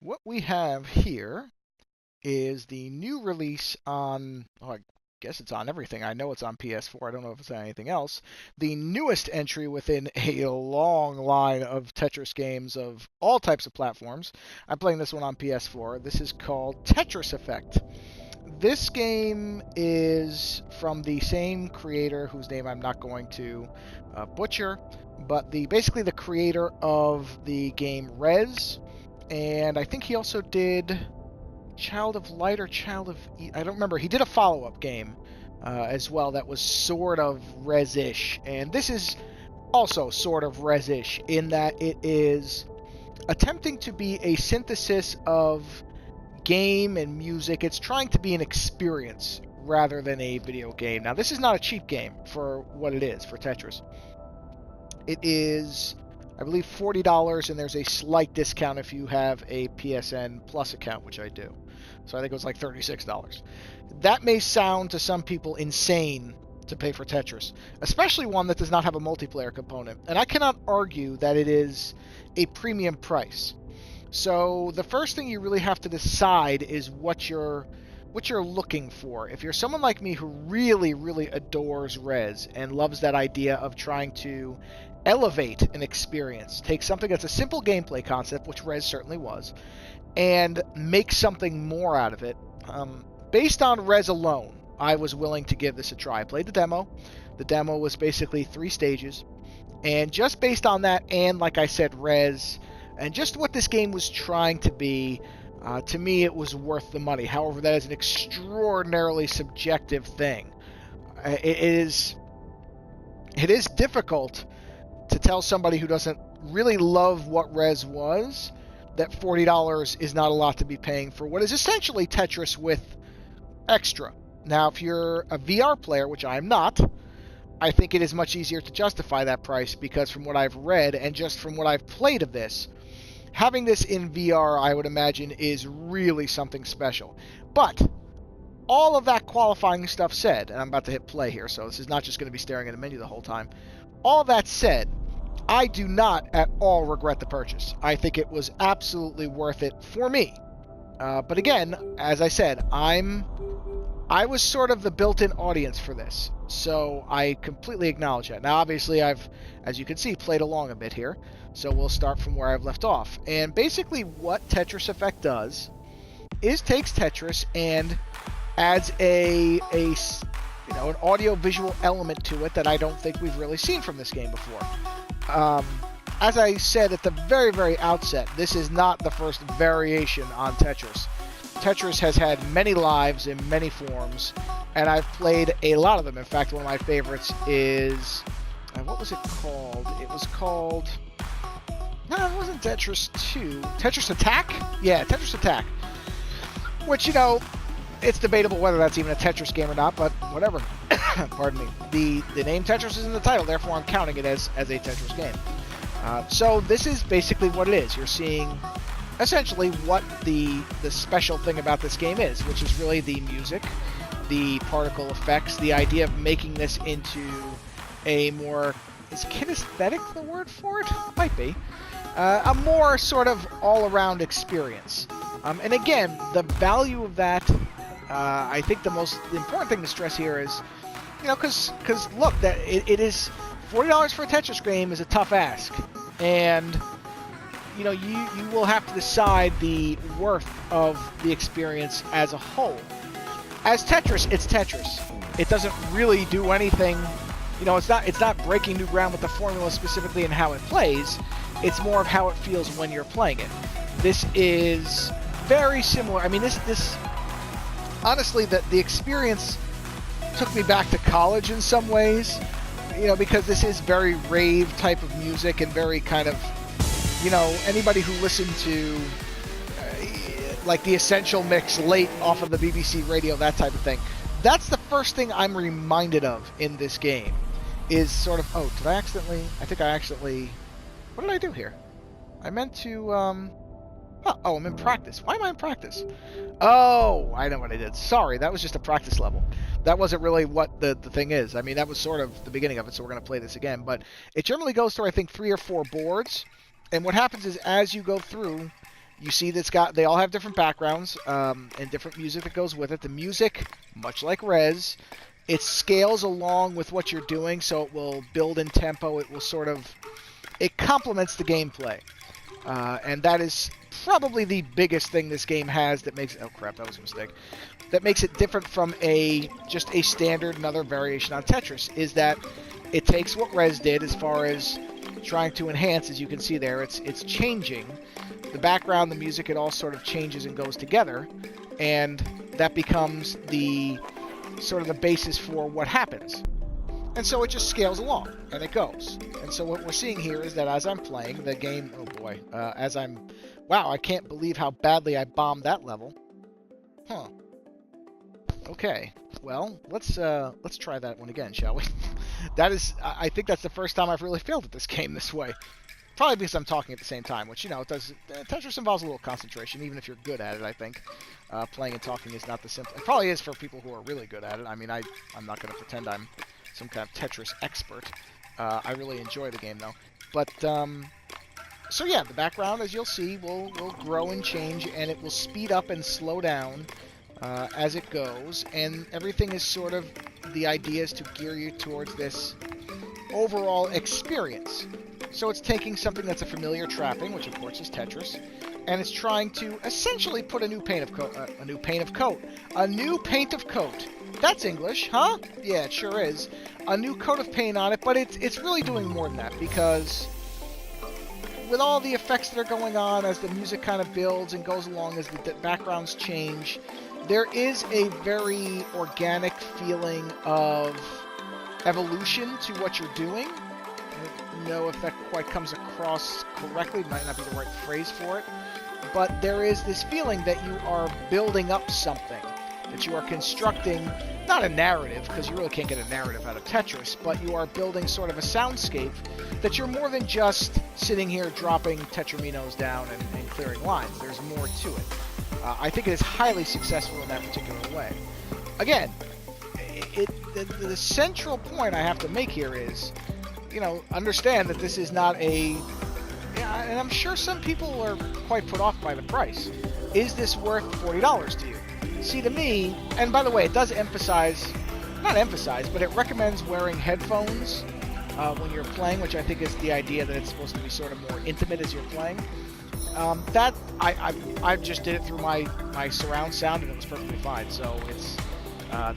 what we have here is the new release on, oh, I guess it's on everything. I know it's on PS4. I don't know if it's on anything else. The newest entry within a long line of Tetris games of all types of platforms. I'm playing this one on PS4. This is called Tetris Effect. This game is from the same creator whose name I'm not going to butcher, but basically the creator of the game Rez, and I think he also did Child of Light or Child of I don't remember. He did a follow-up game as well that was sort of Rez-ish, and this is also sort of Rez-ish in that it is attempting to be a synthesis of game and music. It's trying to be an experience rather than a video game. Now, this is not a cheap game for what it is for Tetris. It is, I believe, $40, and there's a slight discount if you have a PSN Plus account, which I do. So I think it was like $36. That may sound to some people insane to pay for Tetris, especially one that does not have a multiplayer component. And I cannot argue that it is a premium price. So the first thing you really have to decide is what you're looking for. If you're someone like me who really, really adores Rez and loves that idea of trying to elevate an experience, take something that's a simple gameplay concept, which Rez certainly was, and make something more out of it, based on Rez alone, I was willing to give this a try. I played the demo. The demo was basically 3 stages, and just based on that, and like I said, Rez, and just what this game was trying to be, to me it was worth the money. However, that is an extraordinarily subjective thing. It is difficult to tell somebody who doesn't really love what Rez was that $40 is not a lot to be paying for what is essentially Tetris with extra. Now, if you're a VR player, which I'm not, I think it is much easier to justify that price because from what I've read and just from what I've played of this, having this in VR, I would imagine, is really something special. But all of that qualifying stuff said, and I'm about to hit play here, so this is not just going to be staring at a menu the whole time. All that said, I do not at all regret the purchase. I think it was absolutely worth it for me. But again, as I said, I was sort of the built-in audience for this, so I completely acknowledge that. Now, obviously, I've, as you can see, played along a bit here, so we'll start from where I've left off. And basically what Tetris Effect does is takes Tetris and adds an audio-visual element to it that I don't think we've really seen from this game before. As I said at the very, very outset, this is not the first variation on Tetris. Tetris has had many lives in many forms, and I've played a lot of them. In fact, one of my favorites is... what was it called? It was called... No, it wasn't Tetris 2. Tetris Attack? Yeah, Tetris Attack. Which, it's debatable whether that's even a Tetris game or not, but whatever. Pardon me. The name Tetris is in the title, therefore I'm counting it as a Tetris game. So this is basically what it is. You're seeing essentially what the special thing about this game is, which is really the music, the particle effects, the idea of making this into a more... Is kinesthetic the word for it? Might be. A more sort of all-around experience. And again, the value of that, I think the most important thing to stress here is, because look, that it is $40 for a Tetris game is a tough ask, and you will have to decide the worth of the experience as a whole. As Tetris, it's Tetris. It doesn't really do anything. It's not breaking new ground with the formula specifically in how it plays. It's more of how it feels when you're playing it. This is very similar. I mean, this honestly, the experience took me back to college in some ways, because this is very rave type of music and very kind of, anybody who listened to like the Essential Mix late off of the BBC radio, that type of thing. That's the first thing I'm reminded of in this game is sort of, what did I do here? I meant to, I'm in practice. Why am I in practice? Oh, I know what I did. Sorry, that was just a practice level. That wasn't really what the thing is. I mean, that was sort of the beginning of it, so we're going to play this again. But it generally goes through, I think, 3 or 4 boards. And what happens is as you go through, You see they all have different backgrounds and different music that goes with it. The music, much like Rez, it scales along with what you're doing, so it will build in tempo. It will it complements the gameplay. And that is probably the biggest thing this game has that makes... Oh, crap, that was a mistake. That makes it different from just a standard, another variation on Tetris, is that it takes what Rez did as far as trying to enhance, as you can see there. It's changing. The background, the music, it all sort of changes and goes together. And that becomes the basis for what happens. And so it just scales along, and it goes. And so what we're seeing here is that as I'm playing the game... Oh, boy. Wow, I can't believe how badly I bombed that level. Huh. Okay. Well, let's try that one again, shall we? I think that's the first time I've really failed at this game this way. Probably because I'm talking at the same time, which, it does... Tetris involves a little concentration, even if you're good at it, I think. Playing and talking is not the simple... It probably is for people who are really good at it. I mean, I'm not going to pretend I'm some kind of Tetris expert. I really enjoy the game, though. But, so yeah, the background, as you'll see, will grow and change, and it will speed up and slow down as it goes. And everything is the idea is to gear you towards this overall experience. So it's taking something that's a familiar trapping, which of course is Tetris, and it's trying to essentially put a new paint of coat. That's English, huh? Yeah, it sure is. A new coat of paint on it, but it's really doing more than that, because with all the effects that are going on as the music kind of builds and goes along, as the backgrounds change, there is a very organic feeling of evolution to what you're doing. I don't know if that quite comes across correctly. It might not be the right phrase for it. But there is this feeling that you are building up something, that you are constructing, not a narrative, because you really can't get a narrative out of Tetris, but you are building sort of a soundscape that you're more than just sitting here dropping tetraminos down and clearing lines. There's more to it. I think it is highly successful in that particular way. Again, the central point I have to make here is, understand that this is not and I'm sure some people are quite put off by the price. Is this worth $40 to you? See, to me, and by the way, it does but it recommends wearing headphones when you're playing, which I think is the idea that it's supposed to be sort of more intimate as you're playing. I just did it through my surround sound, and it was perfectly fine. So it's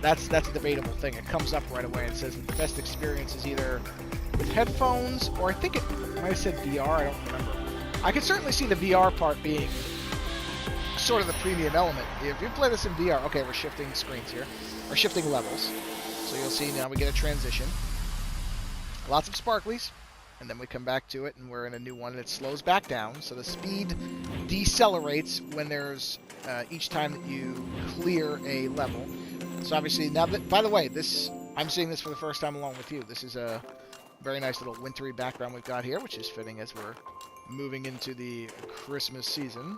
that's a debatable thing. It comes up right away and says that the best experience is either with headphones, or I think it might have said VR. I don't remember. I can certainly see the VR part being sort of the premium element. If you play this in VR, okay, we're shifting screens here, or shifting levels. So you'll see now we get a transition. Lots of sparklies. And then we come back to it, and we're in a new one, and it slows back down. So the speed decelerates when there's each time that you clear a level. So obviously now that, by the way, I'm seeing this for the first time along with you. This is a very nice little wintry background we've got here, which is fitting as we're moving into the Christmas season.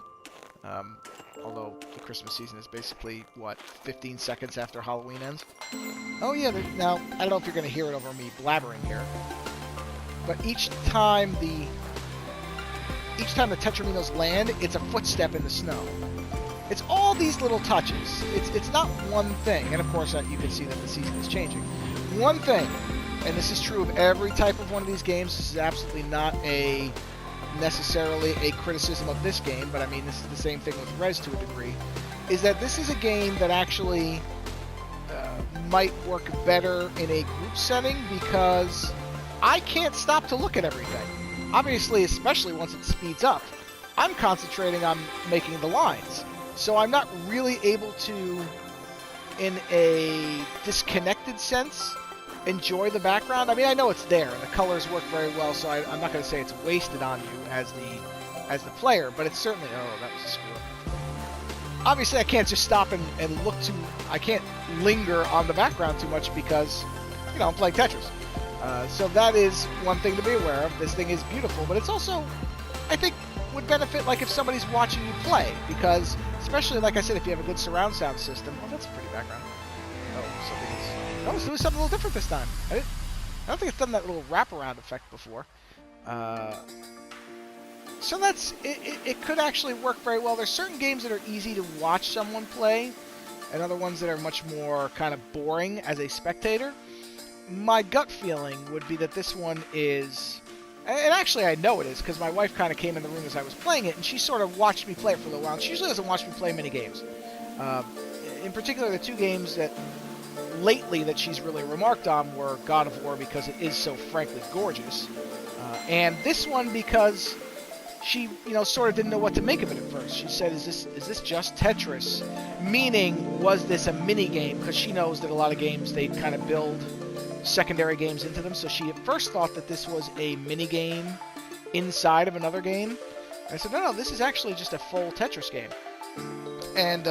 Although the Christmas season is basically, 15 seconds after Halloween ends? Oh yeah, now, I don't know if you're going to hear it over me blabbering here. But each time the tetraminos land, it's a footstep in the snow. It's all these little touches. It's not one thing, and of course you can see that the season is changing. One thing, and this is true of every type of one of these games. This is absolutely not necessarily a criticism of this game, but I mean this is the same thing with Rez to a degree. Is that this is a game that actually might work better in a group setting, because I can't stop to look at everything. Obviously, especially once it speeds up, I'm concentrating on making the lines. So I'm not really able to, in a disconnected sense, enjoy the background. I mean, I know it's there, and the colors work very well, so I'm not going to say it's wasted on you as the player, but it's certainly... Oh, that was a screw up. Obviously, I can't just stop and look too... I can't linger on the background too much because, I'm playing Tetris. So that is one thing to be aware of. This thing is beautiful, but it's also, I think, would benefit like if somebody's watching you play, because especially, like I said, if you have a good surround sound system. Oh, that's a pretty background. It's doing something a little different this time. I don't think it's done that little wraparound effect before. So that's it could actually work very well. There's certain games that are easy to watch someone play, and other ones that are much more kind of boring as a spectator. My gut feeling would be that this one is, and actually I know it is, because my wife kind of came in the room as I was playing it, and she sort of watched me play it for a little while. And she usually doesn't watch me play many games. In particular, the two games that lately that she's really remarked on were God of War, because it is so frankly gorgeous, and this one because she, sort of didn't know what to make of it at first. She said, is this just Tetris? Meaning, was this a mini game? Because she knows that a lot of games, they kind of build secondary games into them. So she at first thought that this was a mini game inside of another game. And I said, no, this is actually just a full Tetris game. And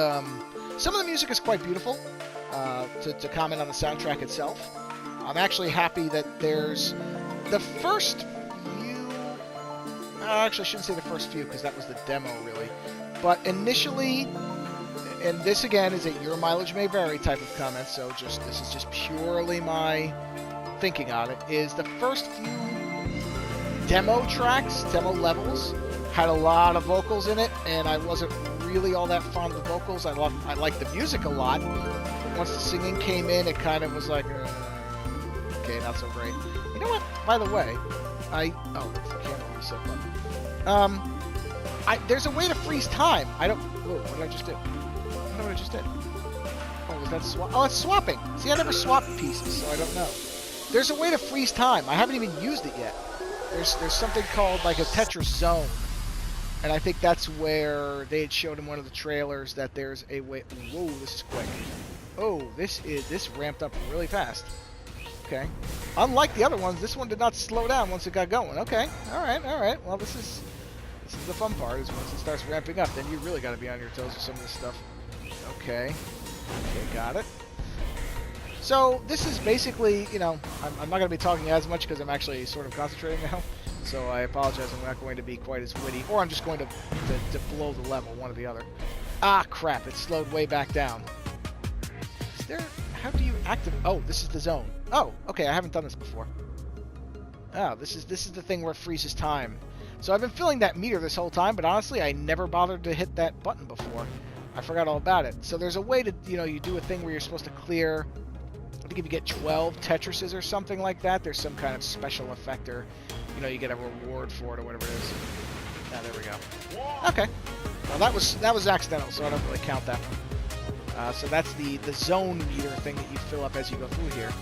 some of the music is quite beautiful. To comment on the soundtrack itself, I'm actually happy that there's the first few. Actually, I shouldn't say the first few, because that was the demo, really. But initially, and this again is a your mileage may vary type of comment, so this is just purely my thinking on it, is the first few demo tracks, demo levels, had a lot of vocals in it, and I wasn't really all that fond of the vocals. I liked the music a lot. Once the singing came in, it kind of was like, okay, not so great. You know what? By the way, the camera reset button. There's a way to freeze time. What did I just do? I don't know what I just did. Oh, was that swap? Oh, it's swapping. See, I never swapped pieces, so I don't know. There's a way to freeze time. I haven't even used it yet. There's something called like a Tetris zone. And I think that's where they had showed in one of the trailers that there's a way. Whoa, this is quick. Oh, this ramped up really fast. Okay. Unlike the other ones, this one did not slow down once it got going. Okay. All right. Well, this is the fun part, is once it starts ramping up, then you really got to be on your toes with some of this stuff. Okay, got it. So this is basically, I'm not going to be talking as much because I'm actually sort of concentrating now. So I apologize, I'm not going to be quite as witty, or I'm just going to blow the level, one or the other. Ah, crap, it slowed way back down. How do you activate? Oh, this is the zone. Oh, okay, I haven't done this before. Oh, this is the thing where it freezes time. So I've been filling that meter this whole time, but honestly, I never bothered to hit that button before. I forgot all about it. So there's a way to, you do a thing where you're supposed to clear, I think if you get 12 Tetrises or something like that, there's some kind of special effect, or, you get a reward for it or whatever it is. Ah, there we go. Okay. Well, that was accidental, so I don't really count that one. So that's the zone meter thing that you fill up as you go through here.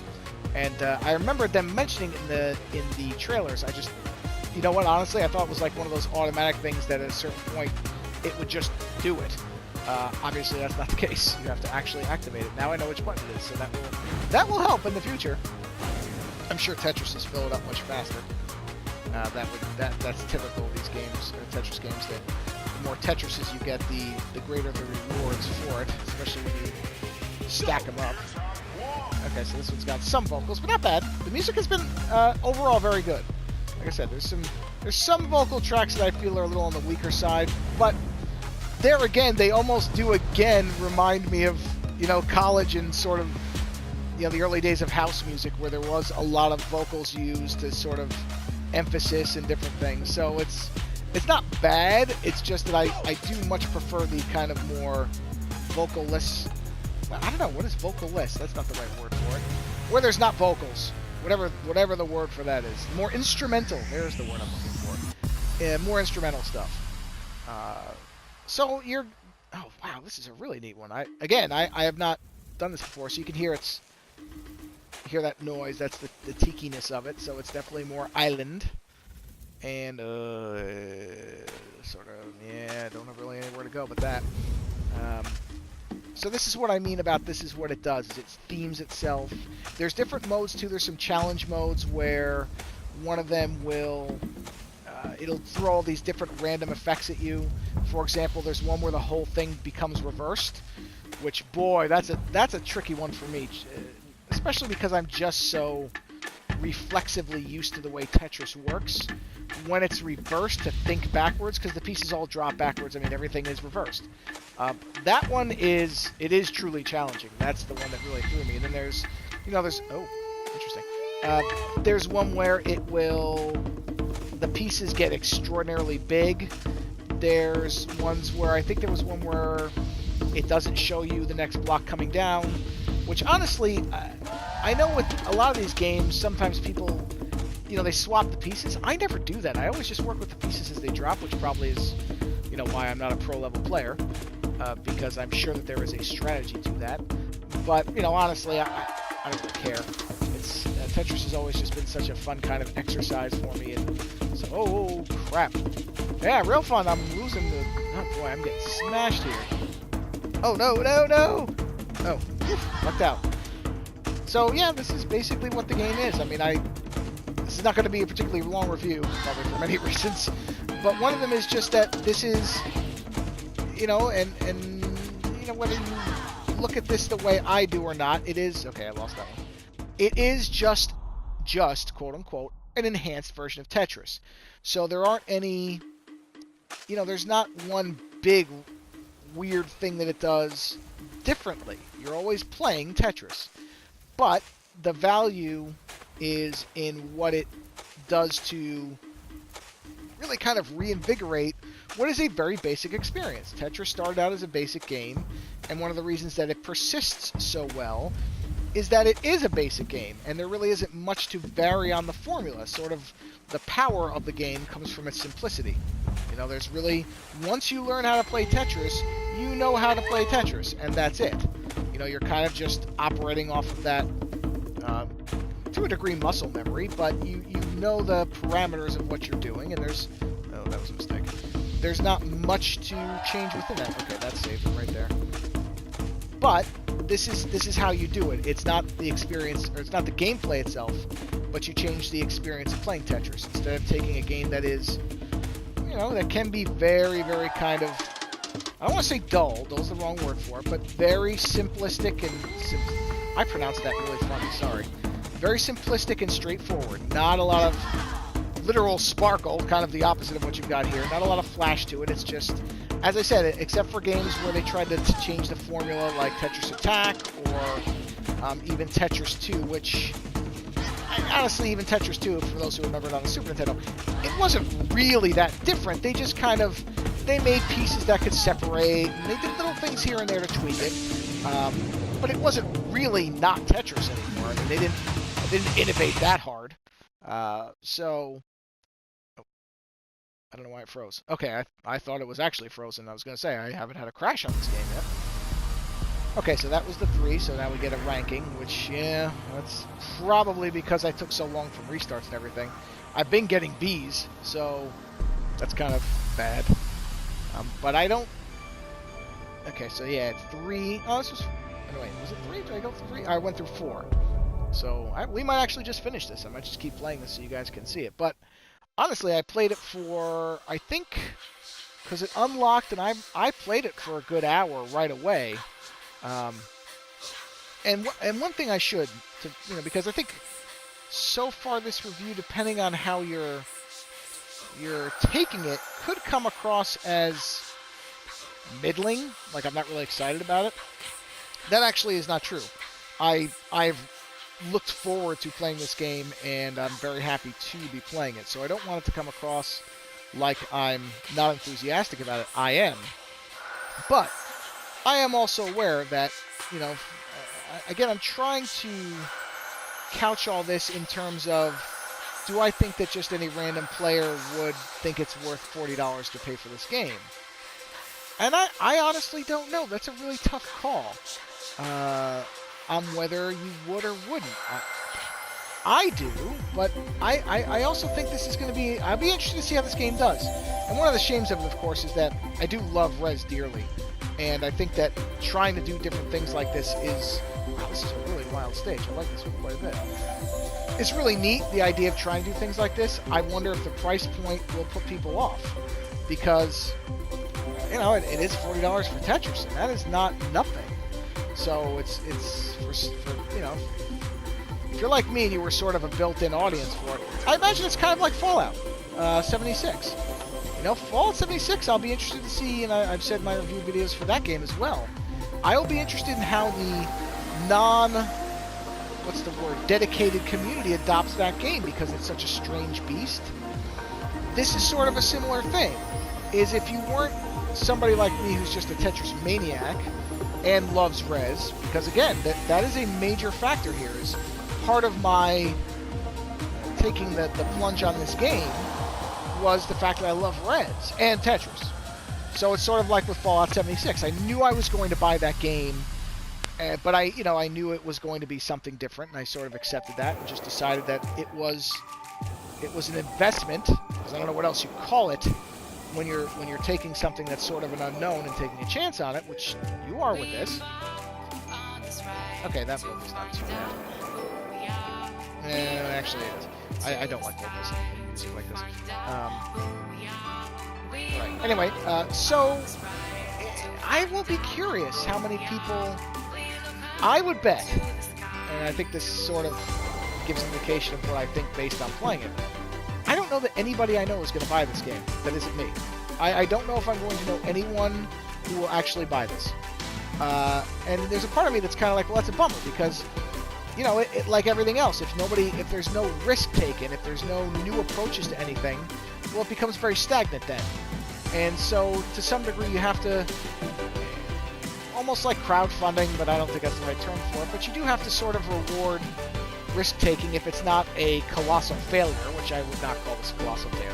And I remember them mentioning in the trailers. I just, you know what? Honestly, I thought it was like one of those automatic things that at a certain point it would just do it. Obviously, that's not the case. You have to actually activate it. Now I know which button it is, so that will help in the future. I'm sure Tetris has filled up much faster. That's typical of these games, or Tetris games. That the more Tetrises you get, the greater the rewards for it, especially when you stack them up. Okay, so this one's got some vocals, but not bad. The music has been overall very good. Like I said, there's some vocal tracks that I feel are a little on the weaker side, but there again, they almost do again remind me of college and sort of the early days of house music, where there was a lot of vocals used to sort of emphasis and different things. So it's not bad. It's just that I do much prefer the kind of more vocalless. I don't know, what is vocalless? That's not the right word for it. Where there's not vocals. Whatever the word for that is. More instrumental. There's the word I'm looking for. More instrumental stuff. So you're... Oh, wow, this is a really neat one. I have not done this before, so you can hear hear that noise. That's the tikiness of it. So it's definitely more island. And, sort of, yeah, don't have really anywhere to go but that. So this is what I mean about this is what it does, is it themes itself. There's different modes too. There's some challenge modes where one of them will, it'll throw all these different random effects at you. For example, there's one where the whole thing becomes reversed, which, boy, that's a tricky one for me, especially because I'm just so reflexively used to the way Tetris works. When it's reversed, to think backwards, because the pieces all drop backwards. I mean, everything is reversed. That one is truly challenging. That's the one that really threw me. And then there's oh, interesting. There's one where it will the pieces get extraordinarily big. There's ones where, I think there was one where it doesn't show you the next block coming down, which honestly, I know with a lot of these games, sometimes people, they swap the pieces. I never do that. I always just work with the pieces as they drop, which probably is, why I'm not a pro-level player, because I'm sure that there is a strategy to that. But, honestly, I don't really care. Tetris has always just been such a fun kind of exercise for me, and so, oh, crap. Yeah, real fun. I'm losing the... Oh, boy, I'm getting smashed here. Oh, no. Oh, lucked out. So, yeah, this is basically what the game is. I mean, this is not going to be a particularly long review, probably for many reasons, but one of them is just that this is, whether you look at this the way I do or not, it is... Okay, I lost that one. It is just, quote-unquote, an enhanced version of Tetris. So there aren't any... there's not one big, weird thing that it does differently. You're always playing Tetris. But the value is in what it does to really kind of reinvigorate what is a very basic experience. Tetris started out as a basic game, and one of the reasons that it persists so well is that it is a basic game, and there really isn't much to vary on the formula. Sort of the power of the game comes from its simplicity. There's really, once you learn how to play Tetris, you know how to play Tetris, and that's it. You're kind of just operating off of that, to a degree, muscle memory, but you know the parameters of what you're doing, and there's... Oh, that was a mistake. There's not much to change within that. Okay, that saved it right there. But this is how you do it. It's not the experience, or it's not the gameplay itself, but you change the experience of playing Tetris. Instead of taking a game that is, that can be very, very kind of, I don't want to say dull, dull's the wrong word for it, but very simplistic and, I pronounced that really funny, sorry. Very simplistic and straightforward. Not a lot of literal sparkle, kind of the opposite of what you've got here. Not a lot of flash to it. It's just, as I said, except for games where they tried to change the formula, like Tetris Attack, or even Tetris 2, which, honestly, even Tetris 2, for those who remember it on the Super Nintendo, it wasn't really that different. They just kind of, they made pieces that could separate, and they did little things here and there to tweak it, but it wasn't really not Tetris anymore. I mean, they didn't innovate that hard. So... I don't know why it froze. Okay, I thought it was actually frozen. I was going to say, I haven't had a crash on this game yet. Okay, so that was the 3, so now we get a ranking, which, yeah, that's probably because I took so long from restarts and everything. I've been getting Bs, so that's kind of bad. But I don't... Okay, so yeah, it's 3... Oh, this was... Wait, was it 3? Did I go through 3? I went through 4. So we might actually just finish this. I might just keep playing this so you guys can see it. But honestly, I played it for, I think, because it unlocked, and I played it for a good hour right away. And one thing I should, because I think so far this review, depending on how you're taking it, could come across as middling, like I'm not really excited about it. That actually is not true. I've looked forward to playing this game, and I'm very happy to be playing it. So I don't want it to come across like I'm not enthusiastic about it. I am. But I am also aware that, again, I'm trying to couch all this in terms of, do I think that just any random player would think it's worth $40 to pay for this game? And I honestly don't know. That's a really tough call on whether you would or wouldn't. I do, but I also think this is going to be... I'll be interested to see how this game does. And one of the shames of it, of course, is that I do love Rez dearly. And I think that trying to do different things like this is... Wow, this is a really wild stage. I like this one quite a bit. It's really neat, the idea of trying to do things like this. I wonder if the price point will put people off. Because, it is $40 for Tetris, and that is not nothing. So it's for if you're like me and you were sort of a built-in audience for it, I imagine it's kind of like Fallout 76. Fallout 76, I'll be interested to see, and I've said in my review videos for that game as well. I'll be interested in how the dedicated community adopts that game, because it's such a strange beast. this is sort of a similar thing, is if you weren't somebody like me who's just a Tetris maniac and loves res, because again, that is a major factor here, is part of my taking the plunge on this game was the fact that I love res and Tetris. So it's sort of like with Fallout 76. I knew I was going to buy that game, but I knew it was going to be something different, and I sort of accepted that and just decided that it was an investment, because I don't know what else you call it when you're taking something that's sort of an unknown and taking a chance on it, which you are with this. Okay, that movie's not too bad. Actually, it is. I don't like vocals in music like this. Right. Anyway, so I will be curious how many people. I would bet, and I think this sort of gives an indication of what I think based on playing it. I don't know that anybody I know is going to buy this game that isn't me. I don't know if I'm going to know anyone who will actually buy this. And there's a part of me that's kind of like, well, that's a bummer, because, you know, it like everything else, if there's no risk taken, if there's no new approaches to anything, well, it becomes very stagnant then. And so, to some degree, you have to, almost like crowdfunding, but I don't think that's the right term for it, but you do have to sort of reward risk-taking if it's not a colossal failure, which I would not call this a colossal failure.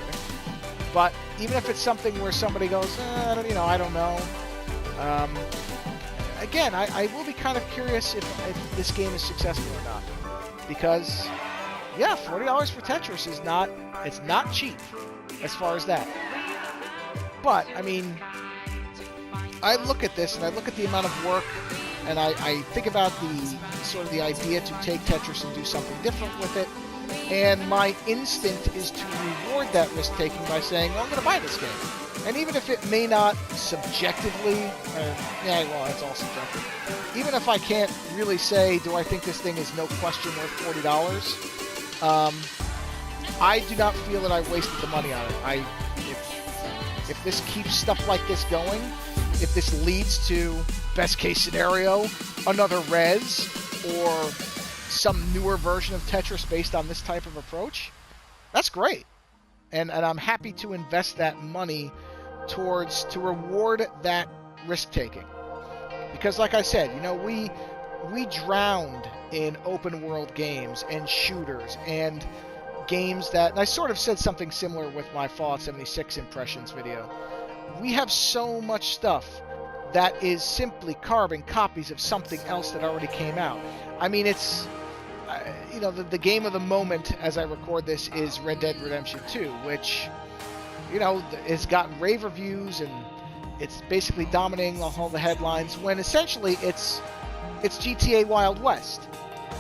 But even if it's something where somebody goes, I don't know. Again, I will be kind of curious if this game is successful or not. Because, yeah, $40 for Tetris is not cheap as far as that. But, I mean, I look at this and I look at the amount of work, and I think about the idea to take Tetris and do something different with it, and my instinct is to reward that risk-taking by saying, well, I'm going to buy this game. And even if it may not subjectively, it's all subjective. Even if I can't really say, do I think this thing is no question worth $40, I do not feel that I wasted the money on it. If this keeps stuff like this going, if this leads to, best case scenario, another res, or some newer version of Tetris based on this type of approach, that's great. And I'm happy to invest that money to reward that risk-taking. Because like I said, we drowned in open world games and shooters and games that, and I sort of said something similar with my Fallout 76 impressions video. We have so much stuff that is simply carbon copies of something else that already came out. I mean, it's, the game of the moment as I record this is Red Dead Redemption 2, which, has gotten rave reviews and it's basically dominating all the headlines, when essentially it's GTA Wild West.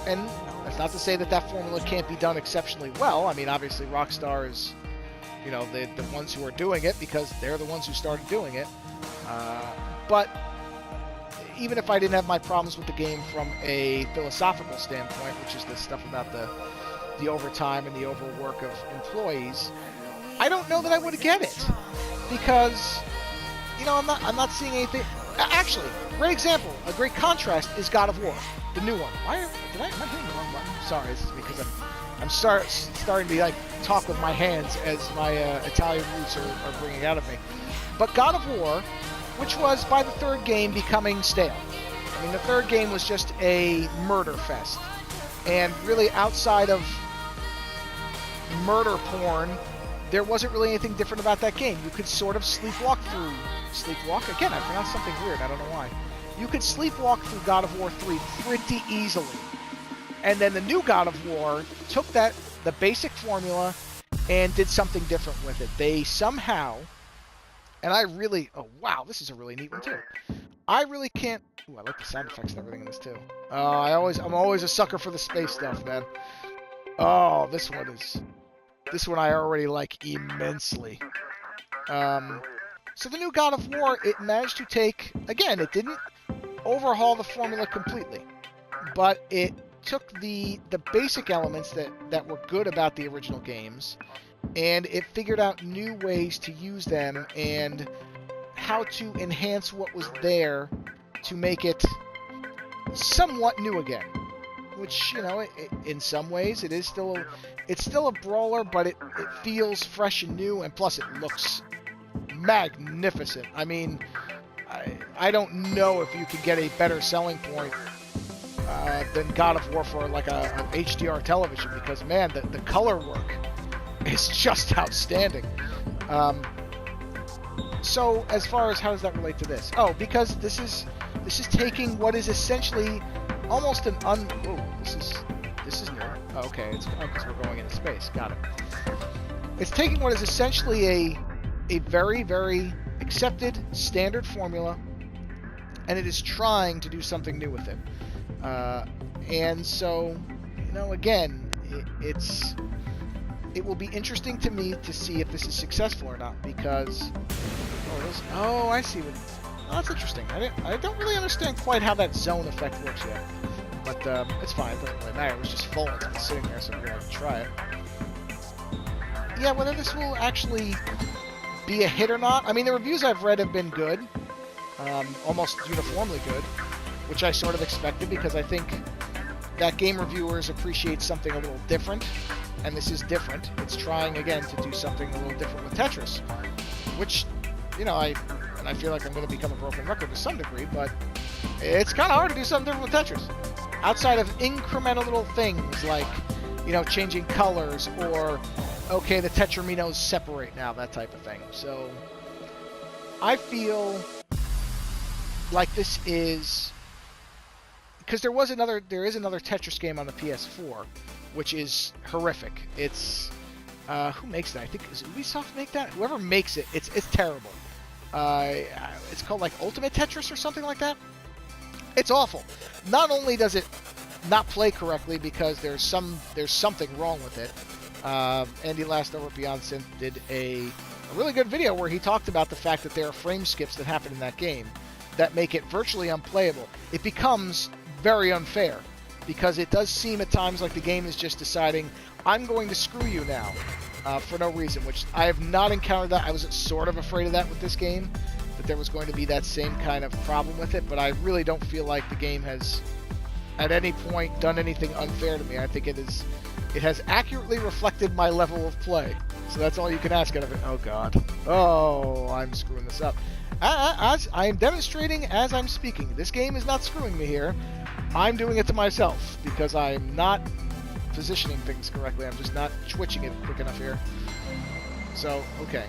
And that's not to say that formula can't be done exceptionally well. I mean, obviously Rockstar is, the ones who are doing it because they're the ones who started doing it. But even if I didn't have my problems with the game from a philosophical standpoint, which is the stuff about the overtime and the overwork of employees, I don't know that I would get it, because I'm not seeing anything. Actually, great example, a great contrast is God of War, the new one. Am I hitting the wrong button? Sorry, this is because I'm starting to talk with my hands as my Italian roots are bringing out of me. But God of War, which was by the third game becoming stale. I mean, the third game was just a murder fest. And really, outside of murder porn, there wasn't really anything different about that game. You could sort of sleepwalk? Again, I pronounced something weird, I don't know why. You could sleepwalk through God of War 3 pretty easily. And then the new God of War took the basic formula, and did something different with it. They somehow... And this is a really neat one too. I really can't. Ooh, I like the sound effects and everything in this too. I'm always a sucker for the space stuff, man. Oh, this one I already like immensely. So the new God of War, it managed to take, again, it didn't overhaul the formula completely, but it took the basic elements that were good about the original games, and it figured out new ways to use them and how to enhance what was there to make it somewhat new again. which, you know, in some ways it's still a brawler, but it feels fresh and new, and plus it looks magnificent. I mean, I don't know if you could get a better selling point than God of War for like an HDR television, because man, the color work is just outstanding. So as far as how does that relate to this? Oh, because this is taking what is essentially almost an this is new. Oh, okay, it's because we're going into space. Got it. It's taking what is essentially a very, very accepted standard formula, and it is trying to do something new with it. And so, you know, again, it will be interesting to me to see if this is successful or not, because I see what. Oh, that's interesting. I don't really understand quite how that zone effect works yet, but it's fine. It doesn't really matter. It was just full. It's been sitting there, so we're gonna try it. Yeah, whether this will actually be a hit or not. I mean, the reviews I've read have been good, almost uniformly good, which I sort of expected, because I think that game reviewers appreciate something a little different, and this is different. It's trying again to do something a little different with Tetris, which, you know, I feel like I'm going to become a broken record to some degree, but it's kind of hard to do something different with Tetris. Outside of incremental little things like, you know, changing colors, or, okay, the tetraminos separate now, that type of thing. So I feel like this is, because there is another Tetris game on the PS4, which is horrific. It's who makes that? I think, does Ubisoft make that? Whoever makes it, it's terrible. It's called like Ultimate Tetris or something like that. It's awful. Not only does it not play correctly because there's something wrong with it. Andy Last over at Beyond Synth did a really good video where he talked about the fact that there are frame skips that happen in that game that make it virtually unplayable. It becomes very unfair because it does seem at times like the game is just deciding, I'm going to screw you now. For no reason, which I have not encountered that. I was sort of afraid of that with this game, that there was going to be that same kind of problem with it, but I really don't feel like the game has at any point done anything unfair to me. I think it has accurately reflected my level of play. So that's all you can ask out of it. Oh god. Oh, I'm screwing this up. As I am demonstrating as I'm speaking, this game is not screwing me here. I'm doing it to myself because I'm not positioning things correctly. I'm just not twitching it quick enough here. So, okay.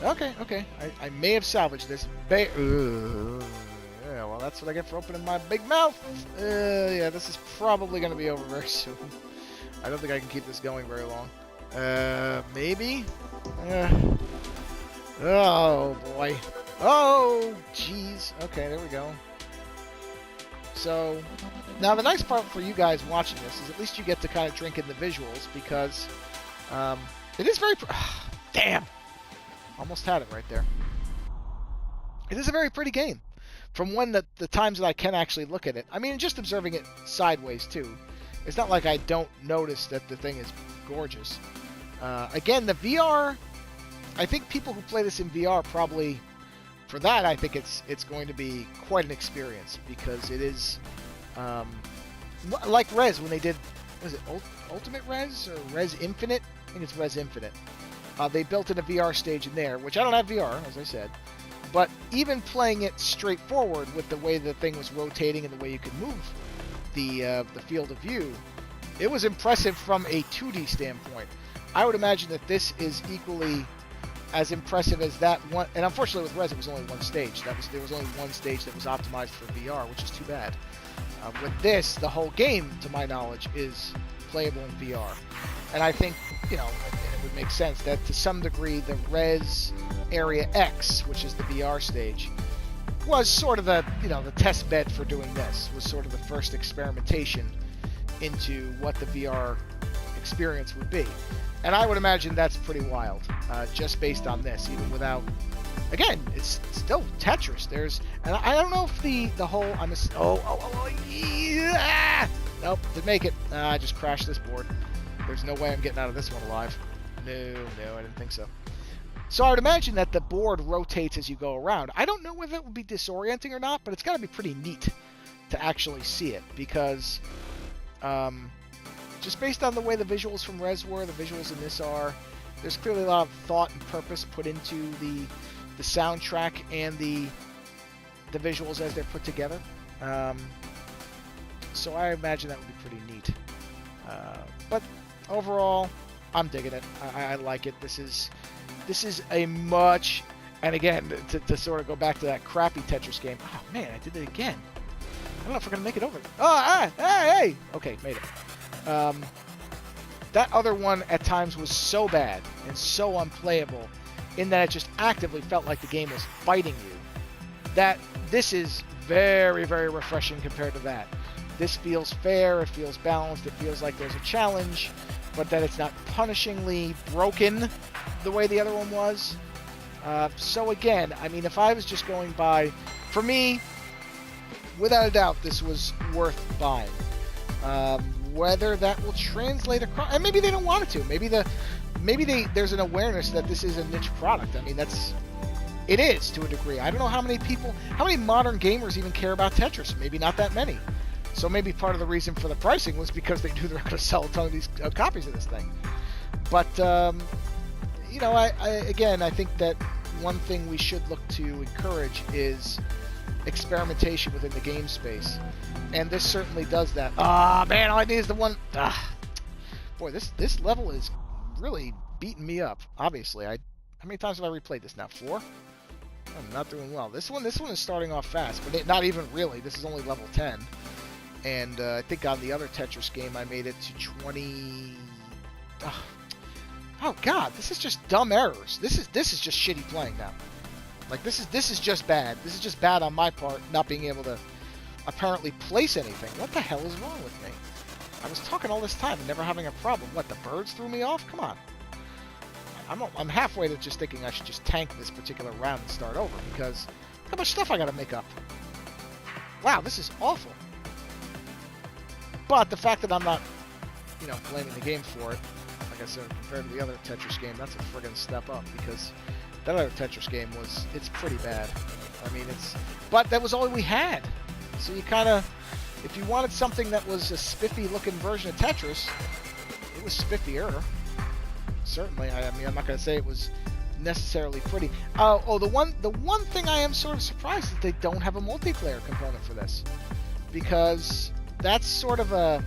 I may have salvaged this. Yeah, well, that's what I get for opening my big mouth. Yeah, this is probably going to be over very soon. I don't think I can keep this going very long. Maybe? Oh, boy. Oh, jeez. Okay, there we go. So, now the nice part for you guys watching this is at least you get to kind of drink in the visuals, because it is very... damn! Almost had it right there. It is a very pretty game. From when the times that I can actually look at it. I mean, just observing it sideways, too. It's not like I don't notice that the thing is gorgeous. Again, the VR... I think people who play this in VR probably... For that, I think it's going to be quite an experience, because it is like Res when they did, was it Ultimate Res or Res Infinite? I think it's Res Infinite. They built in a VR stage in there, which I don't have VR, as I said, but even playing it straightforward with the way the thing was rotating and the way you could move the field of view, it was impressive from a 2D standpoint. I would imagine that this is equally as impressive as that one, and unfortunately with Res it was only one stage. There was only one stage that was optimized for VR, which is too bad. With this, the whole game, to my knowledge, is playable in VR, and I think, you know, it would make sense that to some degree the Res Area X, which is the VR stage, was sort of the test bed for doing this. Was sort of the first experimentation into what the VR experience would be. And I would imagine that's pretty wild, just based on this, even without... Again, it's still Tetris. And I don't know if the whole... Yeah! Nope, didn't make it. I just crashed this board. There's no way I'm getting out of this one alive. No, I didn't think so. So I would imagine that the board rotates as you go around. I don't know whether it would be disorienting or not, but it's got to be pretty neat to actually see it, because... Just based on the way the visuals from Res were, the visuals in this are, there's clearly a lot of thought and purpose put into the soundtrack and the visuals as they're put together. So I imagine that would be pretty neat. But overall, I'm digging it. I like it. This is a much, and again, to sort of go back to that crappy Tetris game. Oh man, I did it again. I don't know if we're gonna make it over. Oh, hey! Okay, made it. That other one at times was so bad and so unplayable, in that it just actively felt like the game was fighting you. That this is very, very refreshing compared to that. This feels fair, it feels balanced, it feels like there's a challenge, but that it's not punishingly broken the way the other one was. So again, I mean, if I was just going by, for me, without a doubt, this was worth buying. Whether that will translate across, and maybe they don't want it to. Maybe there's an awareness that this is a niche product. I mean, it is to a degree. I don't know how many modern gamers even care about Tetris. Maybe not that many. So maybe part of the reason for the pricing was because they knew they were going to sell a ton of these copies of this thing. But you know, I think that one thing we should look to encourage is experimentation within the game space, and this certainly does that. Man, all I need is the one. Boy, this level is really beating me up. Obviously, how many times have I replayed this now? 4. I'm not doing well. This one is starting off fast, but not even really. This is only level 10, and I think on the other Tetris game I made it to 20. Oh God, this is just dumb errors. This is just shitty playing now. Like, this is just bad. This is just bad on my part, not being able to apparently place anything. What the hell is wrong with me? I was talking all this time and never having a problem. What, the birds threw me off? Come on. I'm halfway to just thinking I should just tank this particular round and start over, because look how much stuff I gotta make up. Wow, this is awful. But the fact that I'm not, blaming the game for it, like I said, compared to the other Tetris game, that's a friggin' step up, because that other Tetris game it's pretty bad. I mean, but that was all we had. So you kind of, if you wanted something that was a spiffy looking version of Tetris, it was spiffier. Certainly. I mean, I'm not going to say it was necessarily pretty. The one thing I am sort of surprised is that they don't have a multiplayer component for this, because that's sort of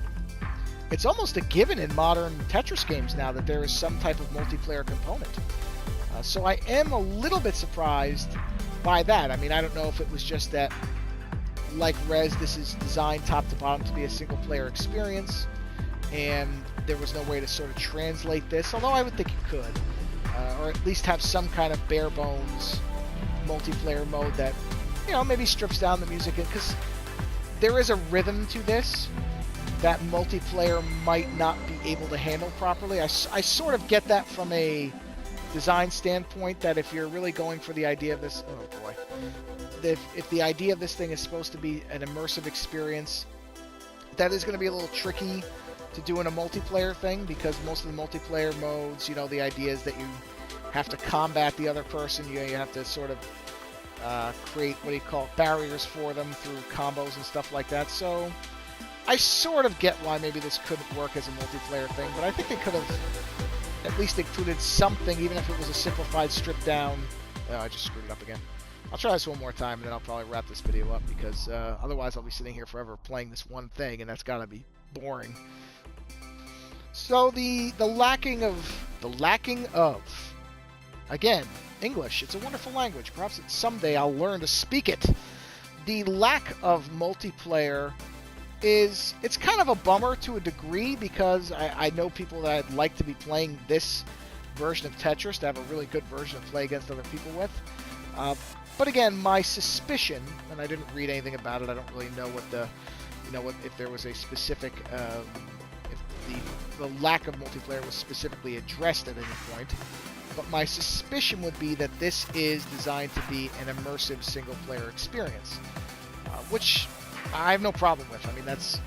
it's almost a given in modern Tetris games now that there is some type of multiplayer component. So I am a little bit surprised by that. I mean, I don't know if it was just that, like Res, this is designed top to bottom to be a single player experience, and there was no way to sort of translate this, although I would think you could, or at least have some kind of bare bones multiplayer mode that, maybe strips down the music, because there is a rhythm to this that multiplayer might not be able to handle properly. I sort of get that from a design standpoint, that if you're really going for the idea of this, oh boy, if the idea of this thing is supposed to be an immersive experience, that is going to be a little tricky to do in a multiplayer thing, because most of the multiplayer modes, the idea is that you have to combat the other person, you have to sort of create barriers for them through combos and stuff like that. So I sort of get why maybe this couldn't work as a multiplayer thing, but I think they could have at least included something, even if it was a simplified, stripped down. I just screwed it up again. I'll try this one more time, and then I'll probably wrap this video up, because otherwise I'll be sitting here forever playing this one thing, and that's gotta be boring. So the lacking of, again, English. It's a wonderful language. Perhaps someday I'll learn to speak it. The lack of multiplayer it's kind of a bummer to a degree, because I know people that I'd like to be playing this version of Tetris, to have a really good version to play against other people with. But again, my suspicion, and I didn't read anything about it, I don't really know if there was a specific, if the lack of multiplayer was specifically addressed at any point. But my suspicion would be that this is designed to be an immersive single-player experience, which I have no problem with. I mean, that's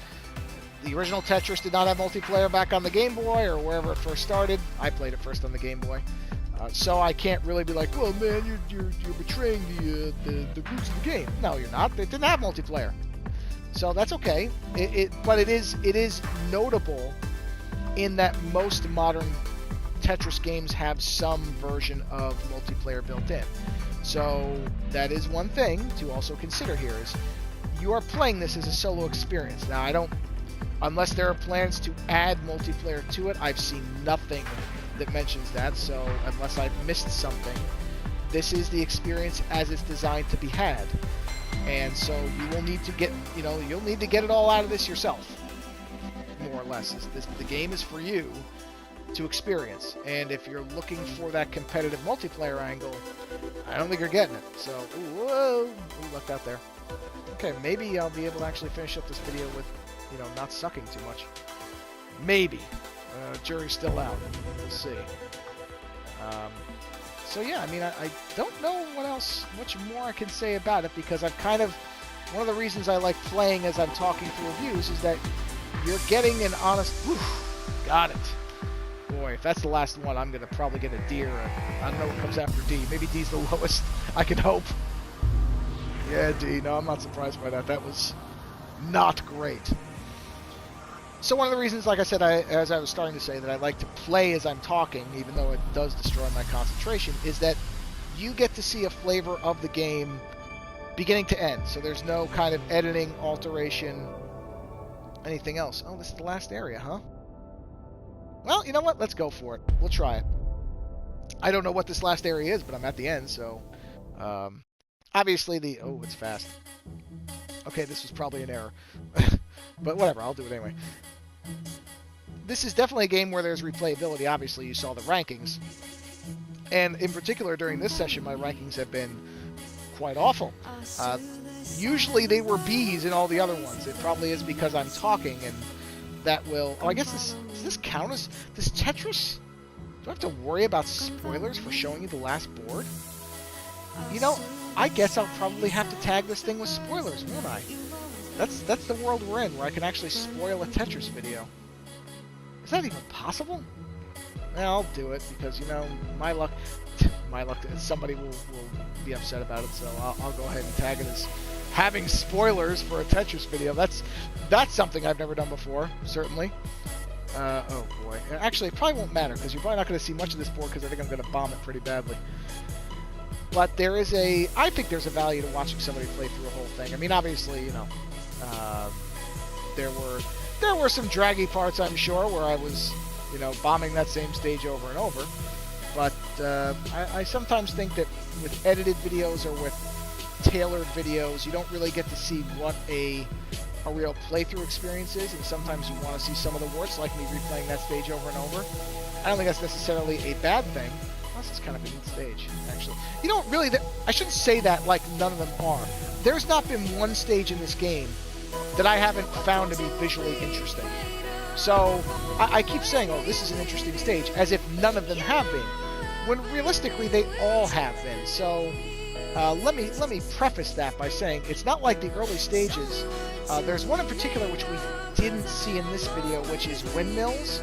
the original Tetris did not have multiplayer back on the Game Boy or wherever it first started. I played it first on the Game Boy, so I can't really be like, well, man, you're betraying the roots of the game. No, you're not. They didn't have multiplayer. So that's okay. But it is notable in that most modern Tetris games have some version of multiplayer built in. So that is one thing to also consider here, is you are playing this as a solo experience. Now, unless there are plans to add multiplayer to it, I've seen nothing that mentions that, so unless I've missed something, this is the experience as it's designed to be had. And so you will need to get, you'll need to get it all out of this yourself, more or less. The game is for you to experience, and if you're looking for that competitive multiplayer angle, I don't think you're getting it. So, whoa, lucked out there. Okay, maybe I'll be able to actually finish up this video with, not sucking too much. Maybe. Jury's still out. We'll see. So yeah, I mean, I don't know much more I can say about it, because I've kind of, one of the reasons I like playing as I'm talking through reviews is that you're getting an honest, got it. Boy, if that's the last one, I'm going to probably get a D, or I don't know what comes after D. Maybe D's the lowest. I can hope. Yeah, D. No, I'm not surprised by that. That was not great. So one of the reasons, like I said, as I was starting to say, that I like to play as I'm talking, even though it does destroy my concentration, is that you get to see a flavor of the game beginning to end. So there's no kind of editing, alteration, anything else. Oh, this is the last area, huh? Well, you know what? Let's go for it. We'll try it. I don't know what this last area is, but I'm at the end, so... obviously oh, it's fast. Okay, this was probably an error. But whatever, I'll do it anyway. This is definitely a game where there's replayability. Obviously, you saw the rankings. And in particular, during this session, my rankings have been quite awful. Usually they were B's in all the other ones. It probably is because I'm talking, and that will... Oh, I guess does this count as... This Tetris? Do I have to worry about spoilers for showing you the last board? I guess I'll probably have to tag this thing with spoilers, won't I? That's the world we're in, where I can actually spoil a Tetris video. Is that even possible? Yeah, I'll do it, because, my luck, somebody will be upset about it, so I'll go ahead and tag it as having spoilers for a Tetris video. That's something I've never done before, certainly. Oh boy. Actually, it probably won't matter, because you're probably not going to see much of this board, because I think I'm going to bomb it pretty badly. But I think there's a value to watching somebody play through a whole thing. I mean, obviously, there were some draggy parts, I'm sure, where I was, bombing that same stage over and over. But I sometimes think that with edited videos or with tailored videos, you don't really get to see what a real playthrough experience is, and sometimes you want to see some of the warts, like me replaying that stage over and over. I don't think that's necessarily a bad thing. This is kind of a neat stage, actually. I shouldn't say that like none of them are. There's not been one stage in this game that I haven't found to be visually interesting. So, I keep saying, oh, this is an interesting stage, as if none of them have been, when realistically they all have been. So, let me preface that by saying, it's not like the early stages. There's one in particular which we didn't see in this video, which is windmills.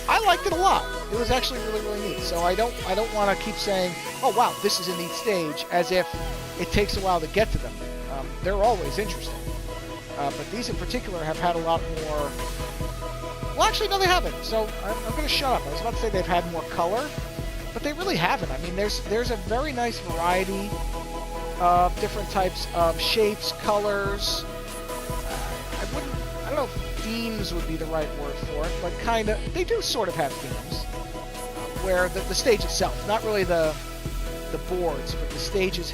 I liked it a lot. It was actually really, really neat. So I don't want to keep saying, oh wow, this is a neat stage, as if it takes a while to get to them. They're always interesting. But these in particular have had a lot more... Well, actually, no, they haven't. So I'm going to shut up. I was about to say they've had more color, but they really haven't. I mean, there's a very nice variety of different types of shapes, colors. I don't know if themes would be the right word for it, but kind of, they do sort of have themes, where the stage itself, not really the boards, but the stages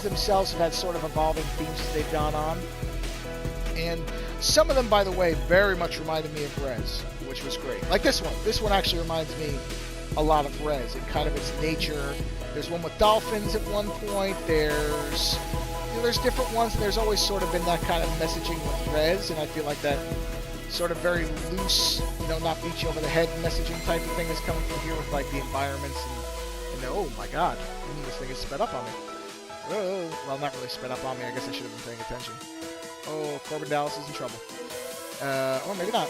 themselves have had sort of evolving themes as they've gone on. And some of them, by the way, very much reminded me of Rez, which was great. Like this one. This one actually reminds me a lot of Rez in kind of its nature. There's one with dolphins at one point. There's different ones, and there's always sort of been that kind of messaging with Rez, and I feel like that sort of very loose, not beat you over the head messaging type of thing is coming from here with like the environments and oh my god, this thing is sped up on me. Oh, well, not really sped up on me. I guess I should have been paying attention. Oh, Corbin Dallas is in trouble. Or maybe not.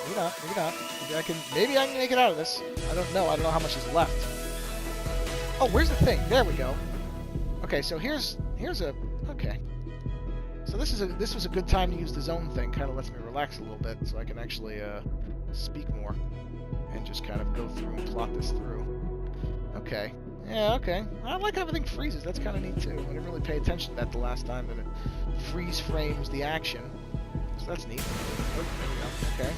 Maybe I can make it out of this. I don't know how much is left. Oh, where's the thing? There we go. Okay, so here's a... Okay. So So this was a good time to use the zone thing. Kind of lets me relax a little bit, so I can actually speak more and just kind of go through and plot this through. Okay. Yeah, okay. I like how everything freezes. That's kind of neat too. I didn't really pay attention to that the last time that it freeze frames the action. So that's neat. Oh, there we go. Okay.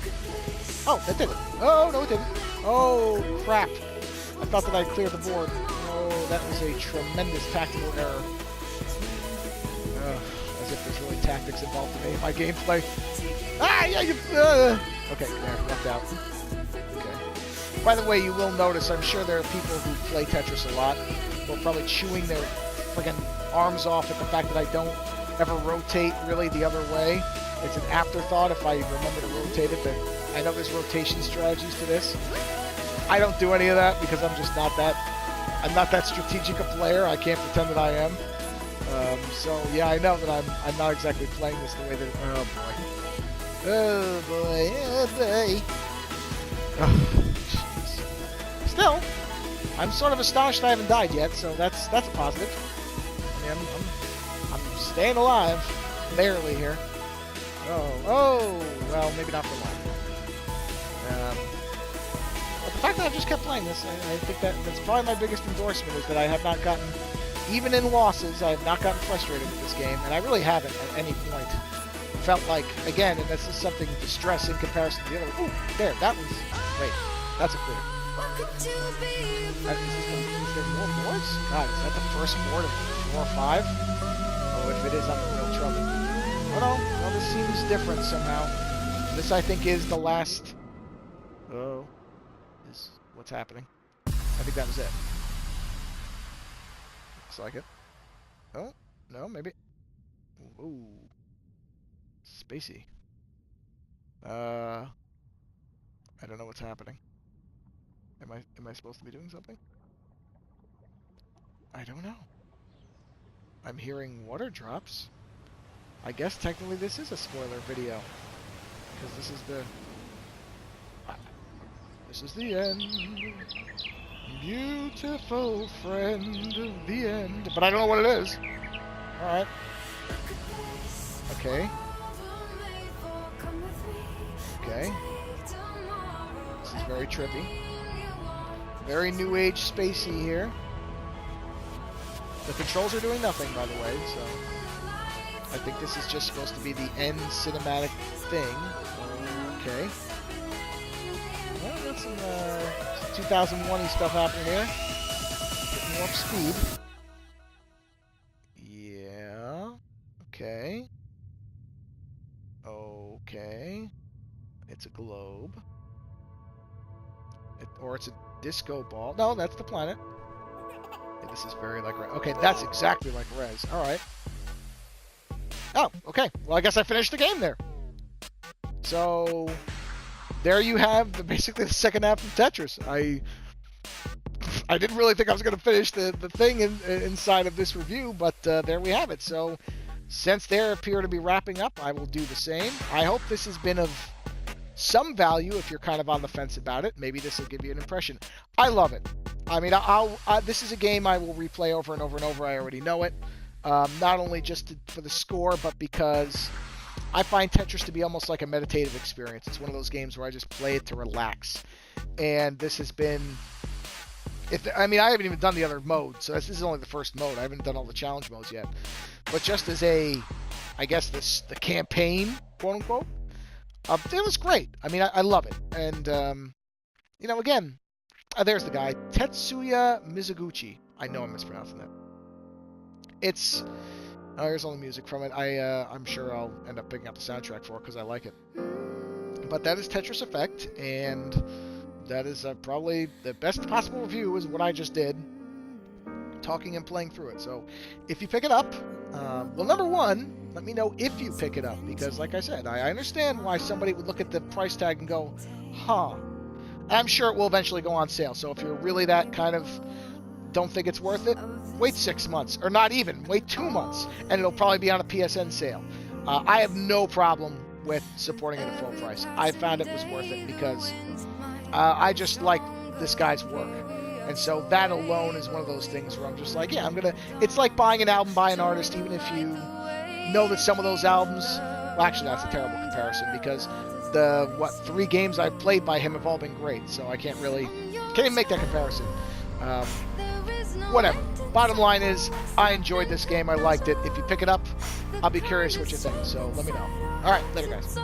Oh, that did it. Oh, no, it didn't. Oh, crap. I thought that I'd cleared the board. Oh, that was a tremendous tactical error. As if there's really tactics involved in my gameplay. Ah, yeah, you... Okay, there, left out. Okay. By the way, you will notice, I'm sure there are people who play Tetris a lot who are probably chewing their friggin' arms off at the fact that I don't ever rotate really the other way. It's an afterthought if I remember to rotate it, but I know there's rotation strategies to this. I don't do any of that because I'm just not that... I'm not that strategic a player. I can't pretend that I am. So yeah, I know that I'm not exactly playing this the way that. Oh boy, oh boy. Oh, jeez. Still, I'm sort of astonished I haven't died yet, so that's a positive. I mean, I'm staying alive, barely here. Oh, well, maybe not for long. But the fact that I've just kept playing this, I think that's probably my biggest endorsement, is that I have not gotten, even in losses, I have not gotten frustrated with this game, and I really haven't at any point. Felt like, again, and this is something distress in comparison to the other. Ooh, there, that was, wait, that's a clear. Is there more boards? God, is that the first board of 4 or 5? Oh, if it is, I'm in real trouble. Oh no, well, this seems different somehow. This, I think, is the last... Oh. Is what's happening. I think that was it. Looks like it. Oh, no, maybe. Ooh. Spacey. I don't know what's happening. Am I supposed to be doing something? I don't know. I'm hearing water drops. I guess technically this is a spoiler video. Because this is the end. Beautiful friend, the end. But I don't know what it is. Alright. Okay. Okay. This is very trippy. Very new age spacey here. The controls are doing nothing, by the way, so... I think this is just supposed to be the end cinematic thing. Okay. Well, got some 2001-y stuff happening here. Getting more speed. Yeah. Okay. Okay. It's a globe. Or it's a disco ball. No, that's the planet. Yeah, this is very like... Okay, that's exactly like Rez. Alright. Oh, okay. Well, I guess I finished the game there. So... There you have basically the second half of Tetris. I didn't really think I was going to finish the thing inside of this review, but there we have it. So, since they appear to be wrapping up, I will do the same. I hope this has been of some value if you're kind of on the fence about it. Maybe this will give you an impression. I love it. I mean, this is a game I will replay over and over and over. I already know it. Not only just for the score, but because I find Tetris to be almost like a meditative experience. It's one of those games where I just play it to relax. And this has been... I haven't even done the other modes, so this is only the first mode. I haven't done all the challenge modes yet. But just as I guess the campaign, quote-unquote, it was great. I mean, I love it. And, again, there's the guy, Tetsuya Mizuguchi. I know I'm mispronouncing that. It's... here's all the music from it. I'm sure I'll end up picking up the soundtrack for it because I like it. But that is Tetris Effect, and that is probably the best possible review is what I just did, talking and playing through it. So if you pick it up, well, number one, let me know if you pick it up, because like I said, I understand why somebody would look at the price tag and go, huh. I'm sure it will eventually go on sale. So if you're really that kind of don't think it's worth it, wait 6 months, or not even, wait 2 months, and it'll probably be on a PSN sale. I have no problem with supporting it at full price. I found it was worth it because I just like this guy's work. And so that alone is one of those things where I'm just like, yeah, it's like buying an album by an artist, even if you know that some of those albums, well, actually that's a terrible comparison because the 3 games I've played by him have all been great, so I can't even make that comparison. Whatever. Bottom line is, I enjoyed this game. I liked it. If you pick it up, I'll be curious what you think, so let me know. All right, later, guys.